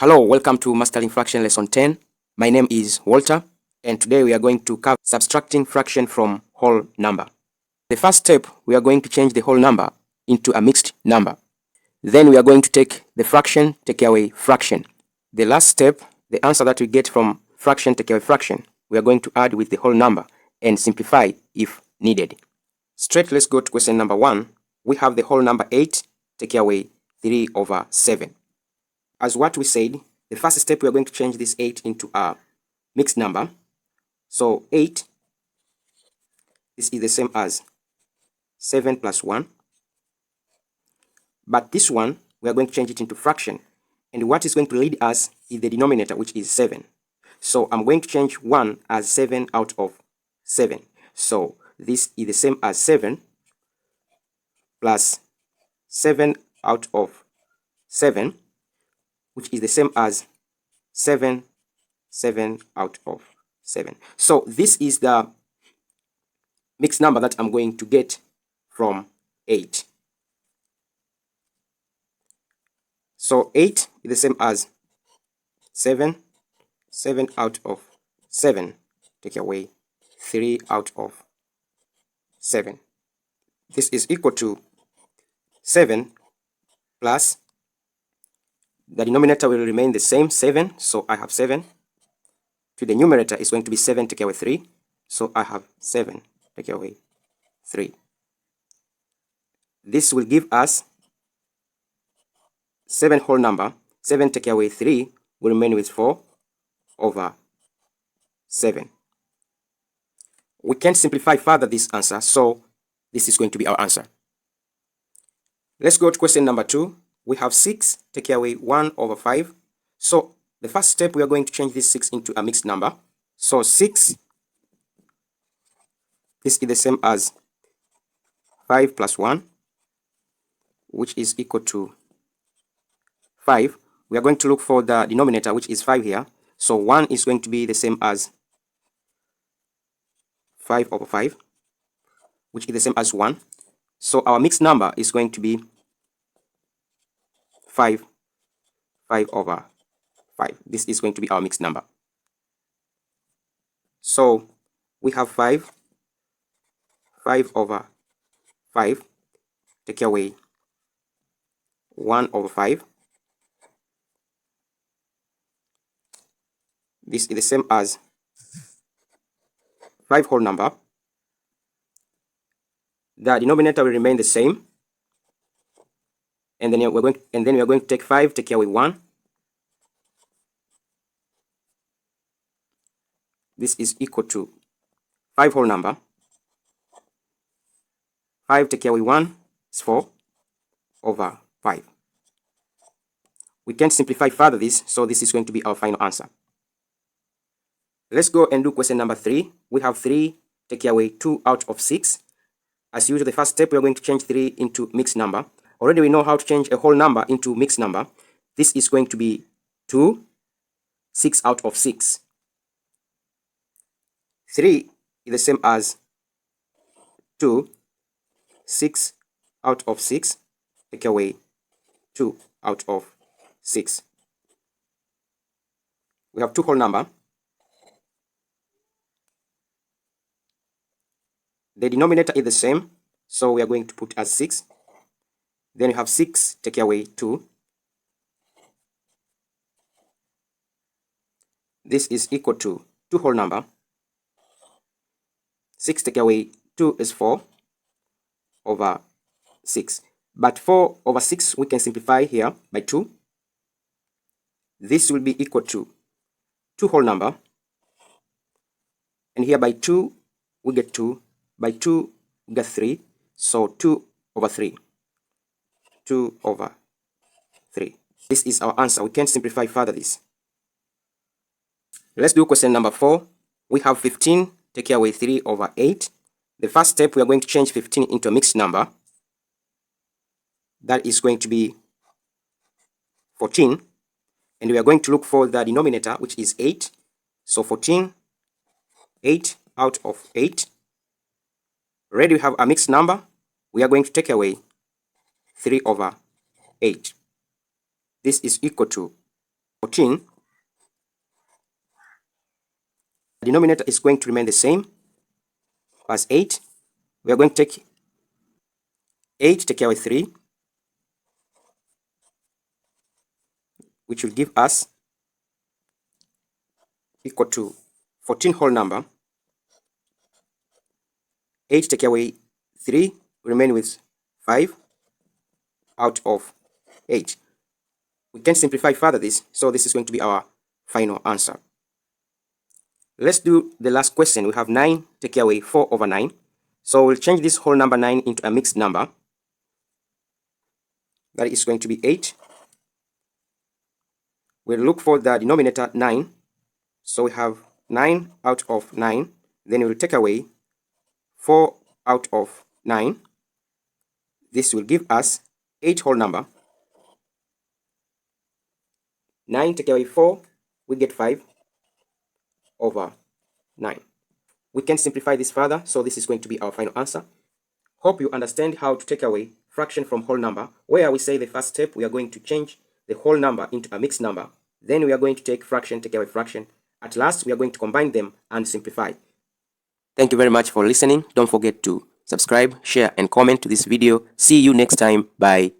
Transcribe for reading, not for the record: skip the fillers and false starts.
Hello, welcome to Mastering Fraction Lesson 10. My name is Walter, and today we are going to cover subtracting fraction from whole number. The first step, we are going to change the whole number into a mixed number. Then we are going to take the fraction, take away fraction. The last step, the answer that we get from fraction, take away fraction, we are going to add with the whole number and simplify if needed. Straight, let's go to question number 1. We have the whole number 8, take away 3/7. As what we said, the first step, we are going to change this 8 into a mixed number. So 8, this is the same as 7 plus 1. But this one, we are going to change it into fraction. And what is going to lead us is the denominator, which is 7. So I'm going to change 1 as 7 out of 7. So this is the same as 7 plus 7 out of 7, which is the same as 7 out of 7. So this is the mixed number that I'm going to get from 8. So 8 is the same as 7 out of 7, take away 3 out of 7. This is equal to 7 plus, the denominator will remain the same, 7, so I have 7. To the numerator is going to be 7, take away 3, so I have 7, take away 3. This will give us 7 whole number. 7 take away 3 will remain with 4/7. We can simplify further this answer, so this is going to be our answer. Let's go to question number 2. We have 6 take away 1/5. So the first step, we are going to change this 6 into a mixed number. So 6, this is the same as 5 plus 1, which is equal to 5. We are going to look for the denominator, which is 5 here. So 1 is going to be the same as 5/5, which is the same as 1. So our mixed number is going to be 5/5. This is going to be our mixed number. So we have 5/5, take away 1/5. This is the same as 5 whole number. The denominator will remain the same, and then we are going to take 5, take away 1. This is equal to 5 whole number. 5 take away 1 is 4/5. We can simplify further this, so this is going to be our final answer. Let's go and do question number 3. We have 3 take away 2 out of 6. As usual, the first step, we are going to change 3 into mixed number. Already we know how to change a whole number into mixed number. This is going to be 2, 6 out of 6. 3 is the same as 2, 6 out of 6, take away 2 out of 6. We have 2 whole number. The denominator is the same, so we are going to put as 6. Then you have 6 take away 2. This is equal to 2 whole number. 6 take away 2 is 4/6. But 4/6 we can simplify here by 2. This will be equal to 2 whole number. And here by 2 we get 2. By 2 we get 3. So 2/3. 2/3. This is our answer. We can simplify further this. Let's do question number 4. We have 15 take away 3/8. The first step, we are going to change 15 into a mixed number. That is going to be 14. And we are going to look for the denominator, which is 8. So 14, 8 out of 8. Already we have a mixed number. We are going to take away 3/8. This is equal to 14. The denominator is going to remain the same as 8. We are going to take 8, take away 3, which will give us equal to 14 whole number. 8 take away 3, remain with 5 out of 8. We can simplify further this, so this is going to be our final answer. Let's do the last question. We have 9 take away 4 over 9. So we'll change this whole number 9 into a mixed number. That is going to be 8. We'll look for the denominator 9. So we have 9 out of 9. Then we'll take away 4 out of 9. This will give us 8 whole number. 9 take away 4, we get 5 over 9. We can simplify this further, so this is going to be our final answer. Hope you understand how to take away fraction from whole number, where we say the first step we are going to change the whole number into a mixed number. Then we are going to take fraction, take away fraction. At last, we are going to combine them and simplify. Thank you very much for listening. Don't forget to subscribe, share, and comment to this video. See you next time. Bye.